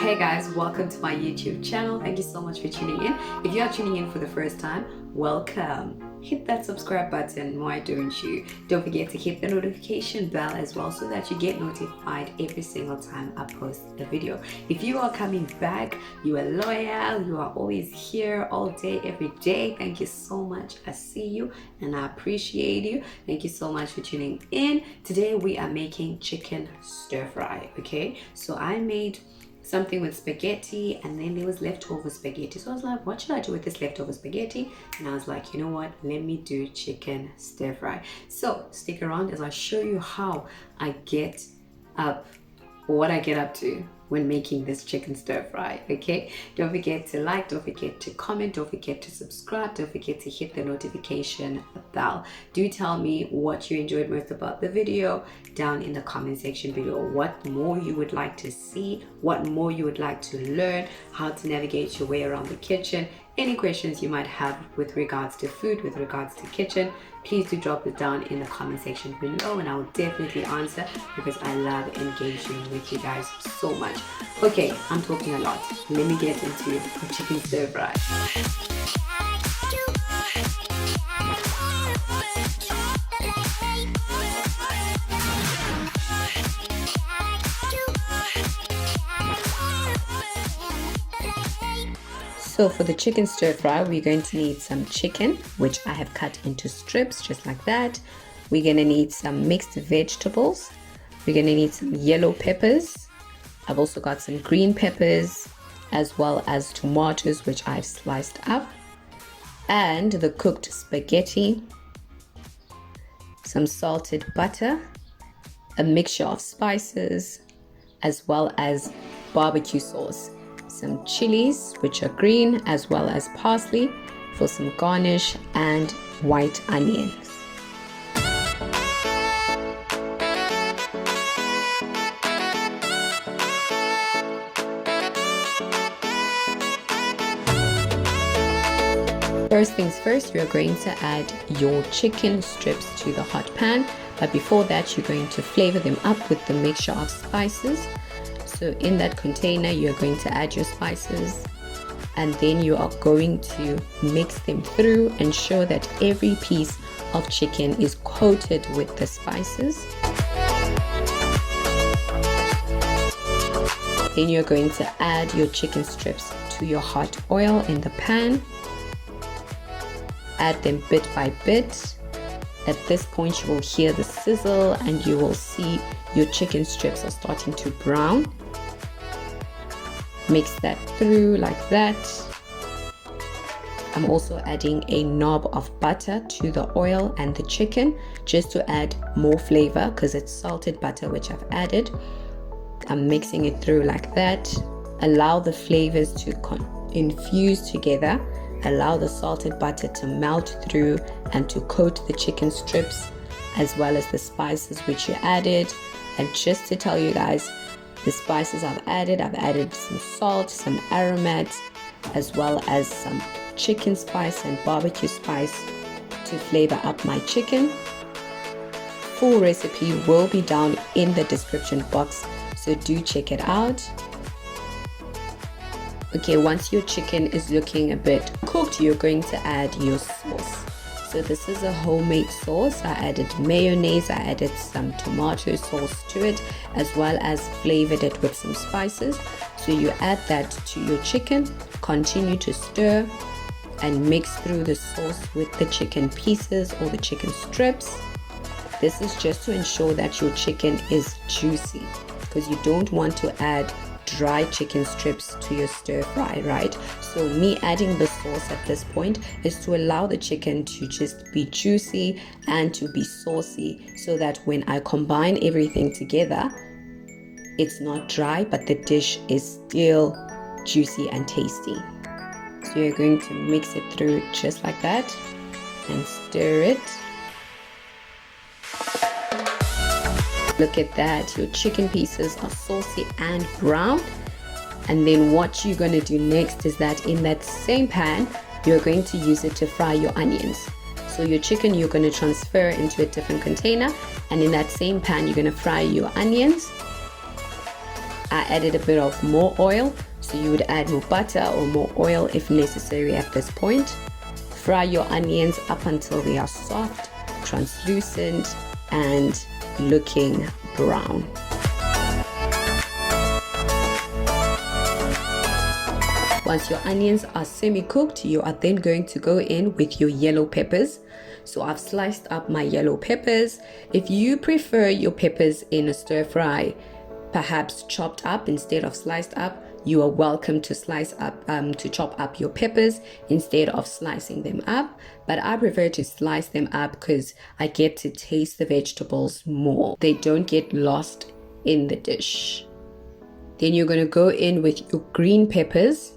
Hey guys, welcome to my YouTube channel. Thank you so much for tuning in. If you are tuning in for the first time, welcome. Hit that subscribe button, why don't you? Don't forget to hit the notification bell as well so that you get notified every single time I post a video. If you are coming back, you are loyal, you are always here all day, every day. Thank you so much. I see you and I appreciate you. Thank you so much for tuning in. Today we are making chicken stir fry, okay? So I made something with spaghetti and then there was leftover spaghetti, so I was like, what should I do with this leftover spaghetti? And I was like, you know what, let me do chicken stir fry. So stick around as I show you how I get up, or what I get up to when making this chicken stir fry. Okay, don't forget to like, don't forget to comment, don't forget to subscribe, don't forget to hit the notification bell. Do tell me what you enjoyed most about the video down in the comment section below. What more you would like to see, what more you would like to learn, how to navigate your way around the kitchen. Any questions you might have with regards to food, with regards to kitchen, please do drop it down in the comment section below and I will definitely answer, because I love engaging with you guys so much. Okay, I'm talking a lot. Let me get into the chicken stir fry. So for the chicken stir fry, we're going to need some chicken, which I have cut into strips just like that. We're going to need some mixed vegetables. We're going to need some yellow peppers. I've also got some green peppers, as well as tomatoes, which I've sliced up, and the cooked spaghetti, some salted butter, a mixture of spices, as well as barbecue sauce, some chilies, which are green, as well as parsley for some garnish, and white onions. First things first, you're going to add your chicken strips to the hot pan, but before that you're going to flavor them up with the mixture of spices. So in that container you're going to add your spices, and then you are going to mix them through, ensure that every piece of chicken is coated with the spices. Then you're going to add your chicken strips to your hot oil in the pan. Add them bit by bit. At this point you will hear the sizzle and you will see your chicken strips are starting to brown. Mix that through like that. I'm also adding a knob of butter to the oil and the chicken just to add more flavor, because it's salted butter which I've added. I'm mixing it through like that. Allow the flavors to infuse together. Allow the salted butter to melt through and to coat the chicken strips, as well as the spices which you added. And just to tell you guys, the spices I've added some salt, some aromat, as well as some chicken spice and barbecue spice to flavor up my chicken. Full recipe will be down in the description box, so do check it out. Okay, once your chicken is looking a bit cooked, you're going to add your sauce. So this is a homemade sauce. I added mayonnaise, I added some tomato sauce to it, as well as flavored it with some spices. So you add that to your chicken, continue to stir and mix through the sauce with the chicken pieces or the chicken strips. This is just to ensure that your chicken is juicy, because you don't want to add dry chicken strips to your stir fry, right? So me adding the sauce at this point is to allow the chicken to just be juicy and to be saucy, so that when I combine everything together, it's not dry, but the dish is still juicy and tasty. So you're going to mix it through just like that and stir it. Look at that, your chicken pieces are saucy and brown. And then what you're going to do next is that in that same pan, you're going to use it to fry your onions. So your chicken you're going to transfer into a different container, and in that same pan you're going to fry your onions. I added a bit of more oil, so you would add more butter or more oil if necessary at this point. Fry your onions up until they are soft, translucent, and looking brown. Once your onions are semi-cooked, you are then going to go in with your yellow peppers. So I've sliced up my yellow peppers. If you prefer your peppers in a stir fry, perhaps chopped up instead of sliced up, you are welcome to chop up your peppers instead of slicing them up. But I prefer to slice them up because I get to taste the vegetables more. They don't get lost in the dish. Then you're going to go in with your green peppers.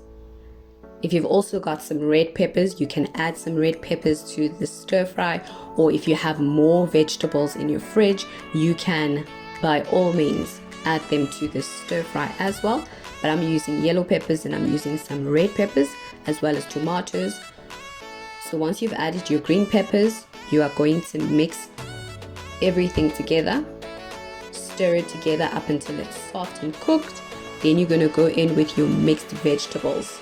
If you've also got some red peppers, you can add some red peppers to the stir fry, or if you have more vegetables in your fridge, you can by all means add them to the stir fry as well. But I'm using yellow peppers and I'm using some red peppers as well as tomatoes. So once you've added your green peppers, you are going to mix everything together, stir it together up until it's soft and cooked. Then you're going to go in with your mixed vegetables.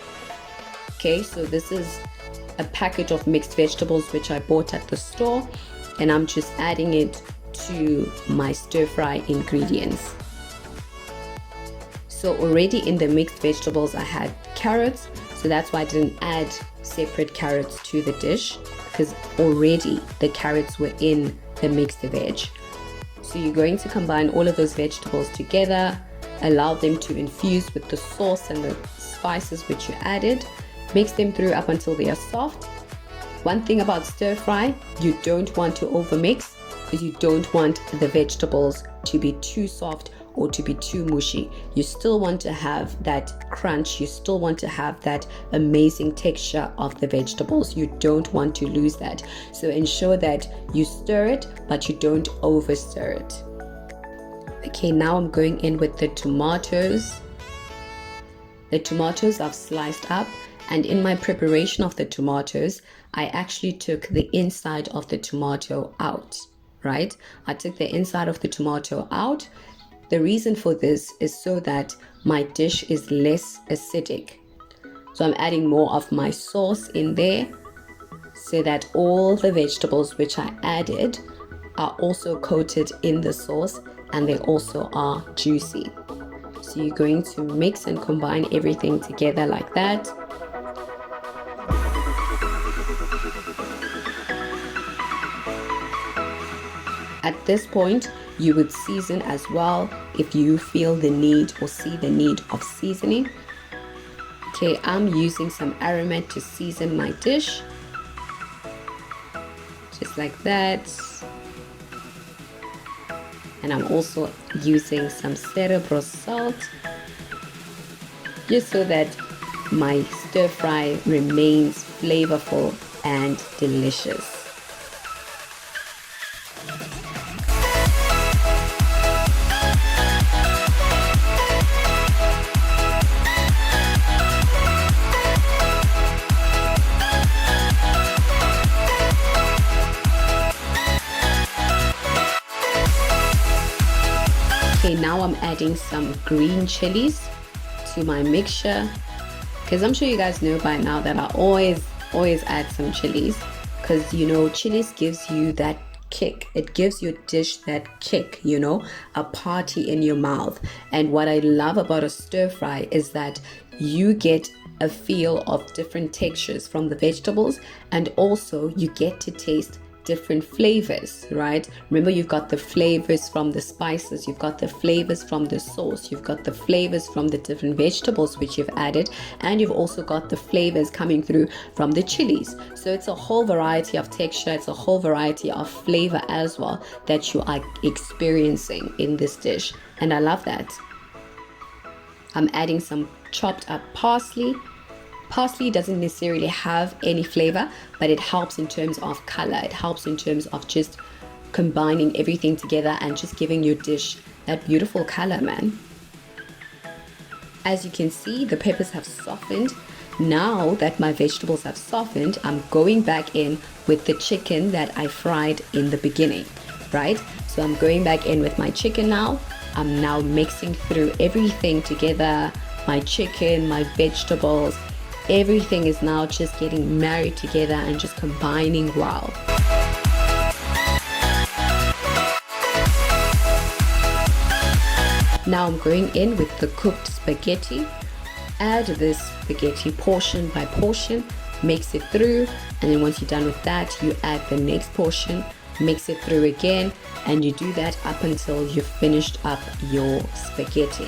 Okay, so this is a package of mixed vegetables which I bought at the store, and I'm just adding it to my stir fry ingredients. So already in the mixed vegetables I had carrots, so that's why I didn't add separate carrots to the dish, because already the carrots were in the mixed veg. So you're going to combine all of those vegetables together, allow them to infuse with the sauce and the spices which you added. Mix them through up until they are soft. One thing about stir fry, you don't want to overmix because you don't want the vegetables to be too soft or to be too mushy. You still want to have that crunch, you still want to have that amazing texture of the vegetables. You don't want to lose that. So ensure that you stir it, but you don't over stir it. Okay, now I'm going in with the tomatoes. The tomatoes I've sliced up. And in my preparation of the tomatoes, I actually took the inside of the tomato out, right? I took the inside of the tomato out. The reason for this is so that my dish is less acidic. So I'm adding more of my sauce in there so that all the vegetables which I added are also coated in the sauce and they also are juicy. So you're going to mix and combine everything together like that. At this point, you would season as well if you feel the need or see the need of seasoning. Okay, I'm using some aromat to season my dish. Just like that. And I'm also using some cerebro salt, just so that my stir fry remains flavorful and delicious. Okay, now I'm adding some green chilies to my mixture, because I'm sure you guys know by now that I always add some chilies, because you know chilies gives you that kick. It gives your dish that kick, you know, a party in your mouth. And what I love about a stir fry is that you get a feel of different textures from the vegetables, and also you get to taste different flavors, right? Remember, you've got the flavors from the spices, you've got the flavors from the sauce, you've got the flavors from the different vegetables which you've added, and you've also got the flavors coming through from the chilies. So it's a whole variety of texture, it's a whole variety of flavor as well that you are experiencing in this dish, and I love that. I'm adding some chopped up parsley. Parsley doesn't necessarily have any flavor, but it helps in terms of color. It helps in terms of just combining everything together and just giving your dish that beautiful color, man. As you can see, the peppers have softened. Now that my vegetables have softened, I'm going back in with the chicken that I fried in the beginning, right? So I'm going back in with my chicken now. I'm now mixing through everything together. My chicken, my vegetables, everything is now just getting married together and just combining well. Now I'm going in with the cooked spaghetti. Add this spaghetti portion by portion, mix it through, and then once you're done with that, you add the next portion, mix it through again, and you do that up until you've finished up your spaghetti.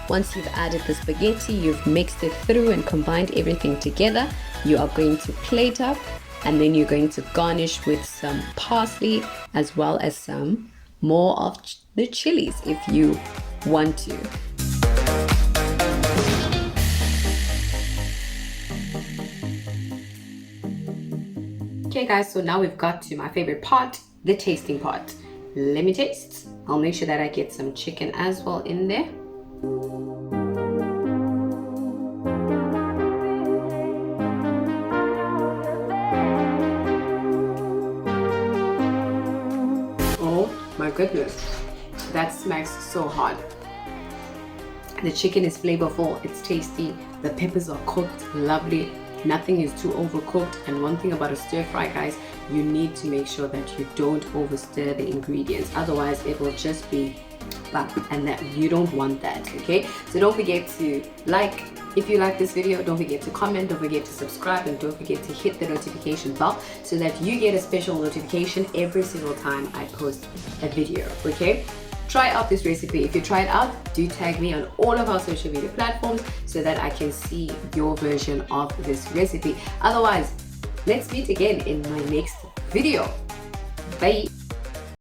Once you've added the spaghetti, you've mixed it through and combined everything together, you are going to plate up, and then you're going to garnish with some parsley as well as some more of the chilies if you want to. Okay guys, so now we've got to my favorite part, the tasting part. Let me taste. I'll make sure that I get some chicken as well in there. Oh my goodness, that smacks so hard. The chicken is flavorful, it's tasty, the peppers are cooked lovely, nothing is too overcooked. And one thing about a stir fry, guys, you need to make sure that you don't over stir the ingredients, otherwise it will just be bump, and that you don't want that. Okay, so don't forget to like. If you like this video, don't forget to comment, don't forget to subscribe, and don't forget to hit the notification bell so that you get a special notification every single time I post a video. Okay, try out this recipe. If you try it out, do tag me on all of our social media platforms so that I can see your version of this recipe. Otherwise, let's meet again in my next video. Bye.